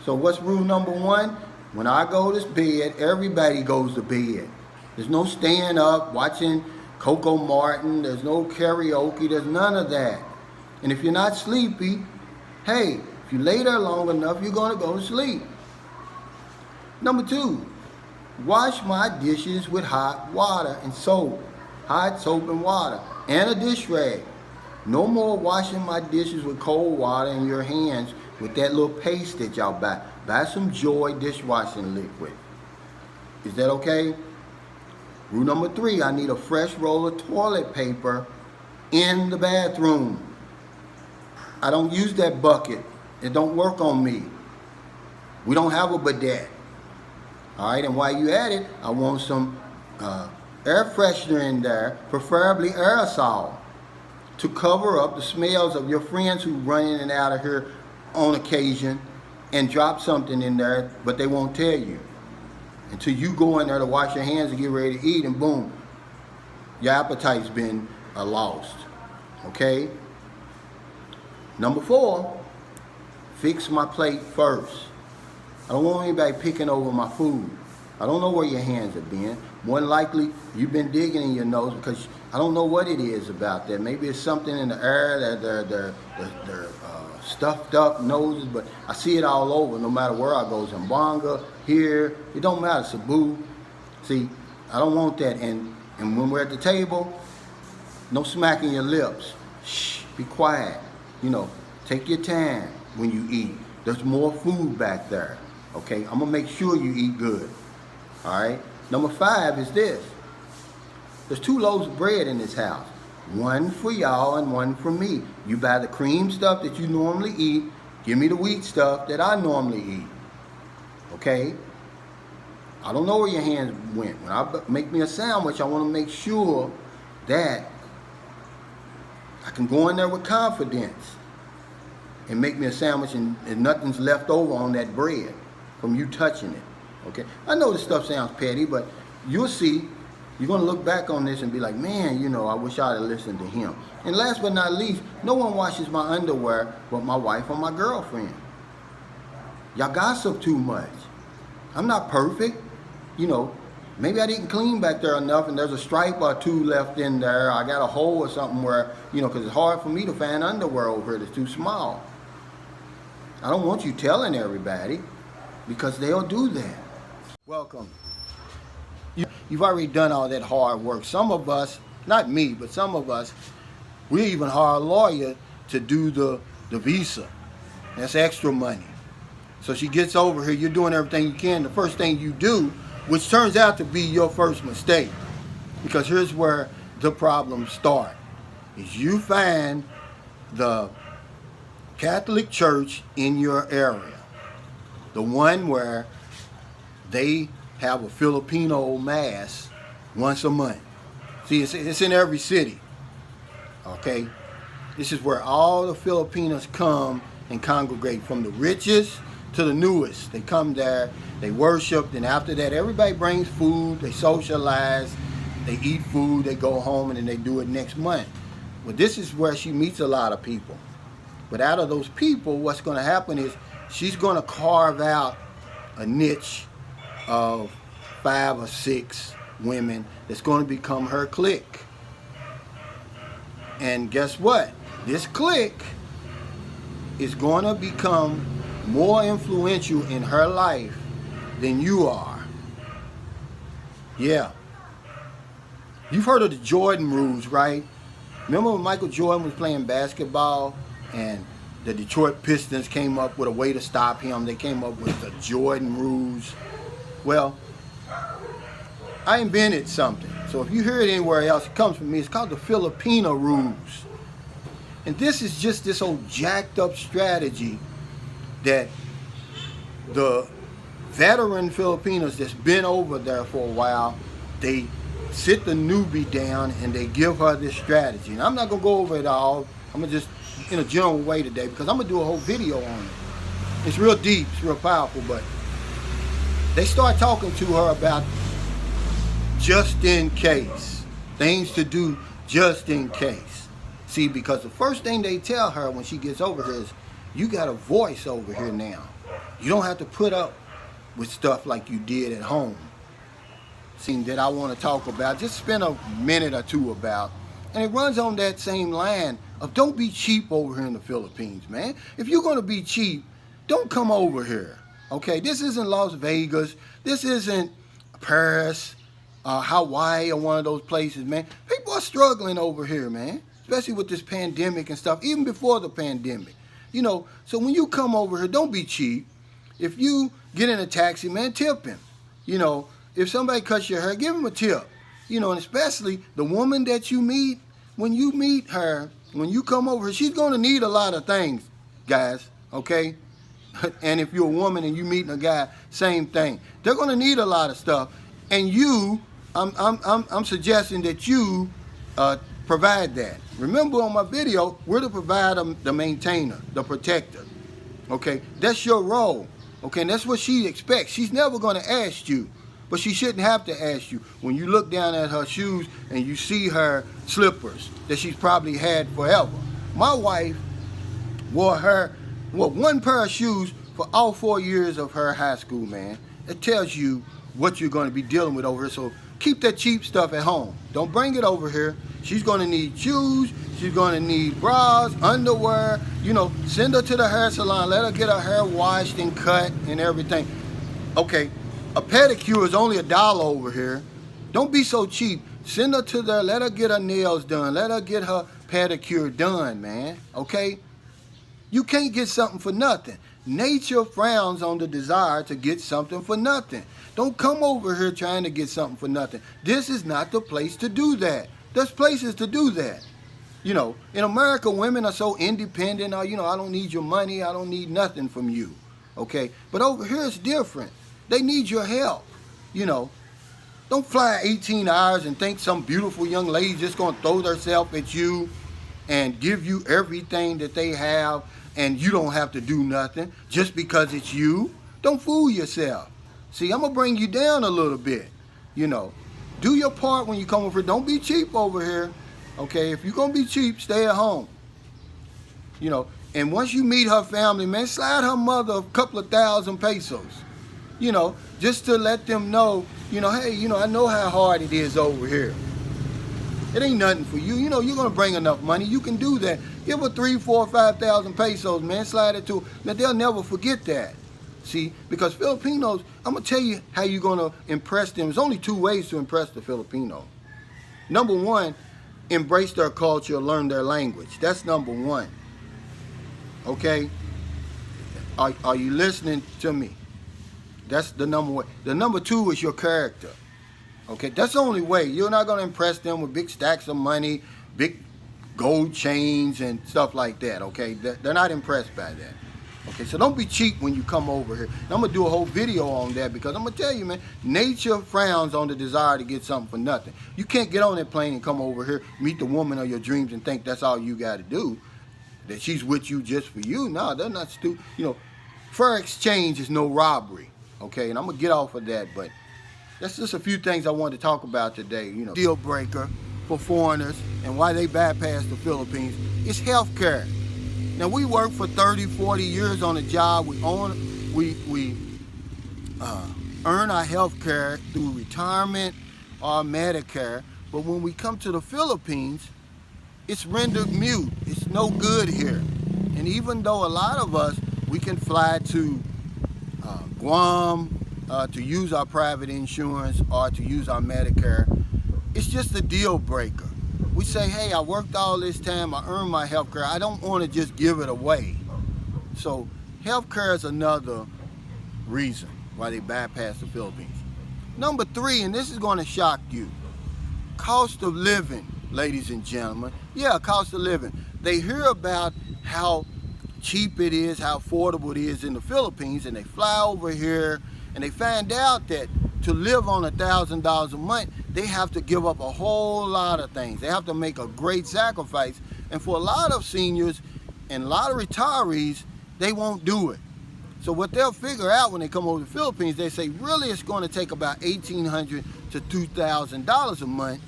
So what's rule number one? When I go to bed, everybody goes to bed. There's no staying up watching Coco Martin. There's no karaoke. There's none of that. And if you're not sleepy, hey, if you lay there long enough, you're going to go to sleep. Number two, wash my dishes with hot water and soap. Hot soap and water. And a dish rag. No more washing my dishes with cold water in your hands with that little paste that y'all buy. Buy some Joy dishwashing liquid. Is that okay? Rule number three, I need a fresh roll of toilet paper in the bathroom. I don't use that bucket. It don't work on me. We don't have a bidet. All right, and while you at it, I want some air freshener in there, preferably aerosol, to cover up the smells of your friends who run in and out of here on occasion and drop something in there, but they won't tell you until you go in there to wash your hands and get ready to eat, and boom, your appetite's been lost. Okay? Number four, fix my plate first. I don't want anybody picking over my food. I don't know where your hands have been. More than likely, you've been digging in your nose because I don't know what it is about that. Maybe it's something in the air that they're stuffed up noses, but I see it all over no matter where I go. Zambanga, here, it don't matter, Cebu. See, I don't want that. And when we're at the table, no smacking your lips. Shh, be quiet. You know, take your time when you eat. There's more food back there. Okay, I'm gonna make sure you eat good. All right. Number five is this. There's 2 loaves of bread in this house. One for y'all and one for me. You buy the cream stuff that you normally eat. Give me the wheat stuff that I normally eat. Okay? I don't know where your hands went. When I make me a sandwich, I want to make sure that I can go in there with confidence and make me a sandwich and nothing's left over on that bread from you touching it. Okay? I know this stuff sounds petty, but you'll see. You're going to look back on this and be like, man, you know, I wish I'd have listened to him. And last but not least, no one washes my underwear but my wife or my girlfriend. Y'all gossip too much. I'm not perfect. You know, maybe I didn't clean back there enough and there's a stripe or 2 left in there. I got a hole or something where, you know, because it's hard for me to find underwear over here that's too small. I don't want you telling everybody because they'll do that. Welcome. You've already done all that hard work. Some of us, not me, but some of us, we even hire a lawyer to do the visa. That's extra money. So she gets over here, you're doing everything you can. The first thing you do, which turns out to be your first mistake, because here's where the problems start, is you find the Catholic church in your area, the one where they have a Filipino mass once a month. See, it's in every city. Okay? This is where all the Filipinos come and congregate, from the richest to the newest. They come there, they worship, and after that, everybody brings food, they socialize, they eat food, they go home, and then they do it next month. Well, this is where she meets a lot of people. But out of those people, what's going to happen is she's going to carve out a niche of 5 or 6 women that's going to become her clique. And guess what? This clique is going to become more influential in her life than you are. Yeah. You've heard of the Jordan rules, right? Remember when Michael Jordan was playing basketball and the Detroit Pistons came up with a way to stop him? They came up with the Jordan rules. Well, I invented something. So if you hear it anywhere else, it comes from me. It's called the Filipino rules. And this is just this old jacked up strategy that the veteran Filipinos that's been over there for a while, they sit the newbie down and they give her this strategy. And I'm not going to go over it all. I'm going to just, in a general way today, because I'm going to do a whole video on it. It's real deep, it's real powerful, but they start talking to her about just in case. Things to do just in case. See, because the first thing they tell her when she gets over here is, you got a voice over here now. You don't have to put up with stuff like you did at home. Scene that I want to talk about, just spend a minute or two about. And it runs on that same line of don't be cheap over here in the Philippines, man. If you're going to be cheap, don't come over here, okay? This isn't Las Vegas. This isn't Paris, Hawaii, or one of those places, man. People are struggling over here, man, especially with this pandemic and stuff, even before the pandemic. You know, so when you come over here, don't be cheap. If you get in a taxi, man, tip him. You know, if somebody cuts your hair, give him a tip. You know, and especially the woman that you meet, when you meet her, when you come over here, she's going to need a lot of things, guys, okay? And if you're a woman and you meeting a guy, same thing. They're going to need a lot of stuff. And you, I'm suggesting that you provide that. Remember on my video, we're the provider, the maintainer, the protector. Okay, that's your role. Okay, and that's what she expects. She's never going to ask you, but she shouldn't have to ask you. When you look down at her shoes and you see her slippers that she's probably had forever. My wife wore one pair of shoes for all 4 years of her high school, man. It tells you what you're going to be dealing with over here. So keep that cheap stuff at home. Don't bring it over here. She's going to need shoes. She's going to need bras, underwear. You know, send her to the hair salon. Let her get her hair washed and cut and everything. Okay, a pedicure is only $1 over here. Don't be so cheap. Send her to there. Let her get her nails done. Let her get her pedicure done, man. Okay? You can't get something for nothing. Nature frowns on the desire to get something for nothing. Don't come over here trying to get something for nothing. This is not the place to do that. There's places to do that. You know, in America, women are so independent. You know, I don't need your money. I don't need nothing from you. Okay? But over here it's different. They need your help. You know, don't fly 18 hours and think some beautiful young lady just going to throw herself at you and give you everything that they have, and you don't have to do nothing just because it's you. Don't fool yourself. See, I'm going to bring you down a little bit. You know, do your part when you come over here. Don't be cheap over here. Okay, if you're going to be cheap, stay at home. You know, and once you meet her family, man, slide her mother a couple of thousand pesos. You know, just to let them know, you know, hey, you know, I know how hard it is over here. It ain't nothing for you. You know, you're going to bring enough money. You can do that. Give her 3, 4, 5,000 pesos, man. Slide it to her. Now, they'll never forget that. See, because Filipinos, I'm going to tell you how you're going to impress them. There's only 2 ways to impress the Filipino. Number 1, embrace their culture, learn their language. That's number 1. Okay? Are you listening to me? That's the number 1. The number 2 is your character. Okay, that's the only way. You're not going to impress them with big stacks of money, big gold chains and stuff like that, okay? They're not impressed by that. Okay, so don't be cheap when you come over here. And I'm going to do a whole video on that because I'm going to tell you, man, nature frowns on the desire to get something for nothing. You can't get on that plane and come over here, meet the woman of your dreams and think that's all you got to do, that she's with you just for you. No, they're not stupid. You know, fair exchange is no robbery, okay? And I'm going to get off of that, but that's just a few things I wanted to talk about today. You know, deal breaker for foreigners and why they bypass the Philippines is health care. Now, we work for 30, 40 years on a job. We earn our health care through retirement or Medicare. But when we come to the Philippines, it's rendered mute. It's no good here. And even though a lot of us, we can fly to Guam, to use our private insurance or to use our Medicare, it's just a deal breaker. We say, hey, I worked all this time, I earned my health care, I don't want to just give it away. So health care is another reason why they bypass the Philippines. Number 3, and this is going to shock you, cost of living, ladies and gentlemen. Yeah, cost of living. They hear about how cheap it is, how affordable it is in the Philippines, and they fly over here and they find out that to live on $1,000 a month, they have to give up a whole lot of things. They have to make a great sacrifice. And for a lot of seniors and a lot of retirees, they won't do it. So what they'll figure out when they come over to the Philippines, they say, really, it's going to take about $1,800 to $2,000 a month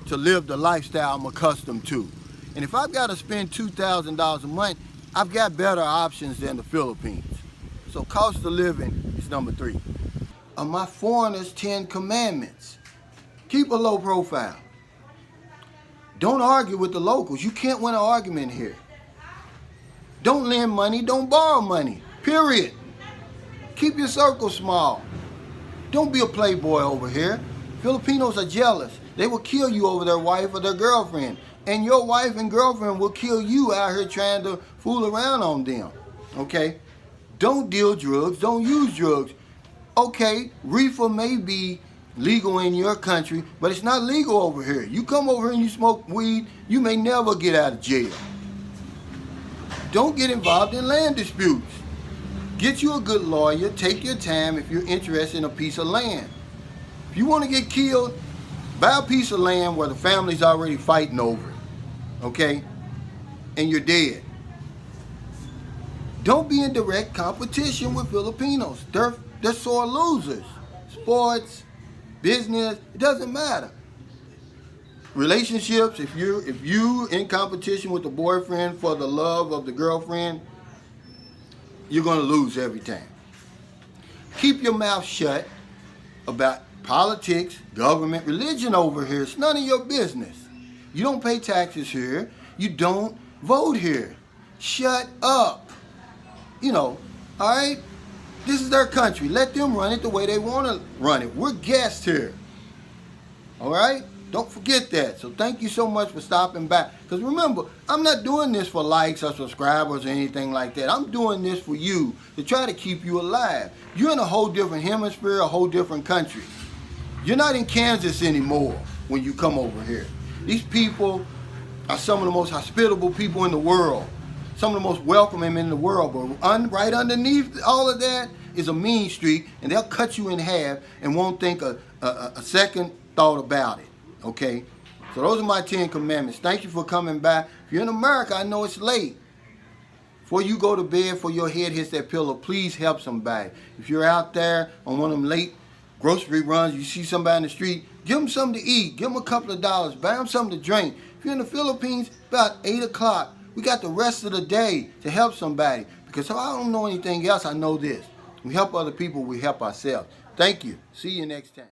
to live the lifestyle I'm accustomed to. And if I've got to spend $2,000 a month, I've got better options than the Philippines. So cost of living is number 3. Of my foreigners' 10 commandments. Keep a low profile. Don't argue with the locals. You can't win an argument here. Don't lend money. Don't borrow money. Period. Keep your circle small. Don't be a playboy over here. Filipinos are jealous. They will kill you over their wife or their girlfriend. And your wife and girlfriend will kill you out here trying to fool around on them. Okay? Don't deal drugs. Don't use drugs. Okay, reefer may be legal in your country, but it's not legal over here. You come over here and you smoke weed, you may never get out of jail. Don't get involved in land disputes. Get you a good lawyer. Take your time if you're interested in a piece of land. If you want to get killed, buy a piece of land where the family's already fighting over it, okay? And you're dead. Don't be in direct competition with Filipinos. They're sore losers. Sports, business, it doesn't matter. Relationships, if you in competition with the boyfriend for the love of the girlfriend, you're going to lose every time. Keep your mouth shut about politics, government, religion over here. It's none of your business. You don't pay taxes here. You don't vote here. Shut up. You know, all right? This is their country. Let them run it the way they want to run it. We're guests here. All right? Don't forget that. So thank you so much for stopping by. Because remember, I'm not doing this for likes or subscribers or anything like that. I'm doing this for you to try to keep you alive. You're in a whole different hemisphere, a whole different country. You're not in Kansas anymore when you come over here. These people are some of the most hospitable people in the world. Some of the most welcoming in the world. But right underneath all of that is a mean streak, and they'll cut you in half and won't think a second thought about it. Okay? So those are my 10 commandments. Thank you for coming by. If you're in America, I know it's late. Before you go to bed, before your head hits that pillow, please help somebody. If you're out there on one of them late grocery runs, you see somebody in the street, give them something to eat. Give them a couple of dollars. Buy them something to drink. If you're in the Philippines, about 8 o'clock, we got the rest of the day to help somebody. Because I don't know anything else, I know this. We help other people, we help ourselves. Thank you. See you next time.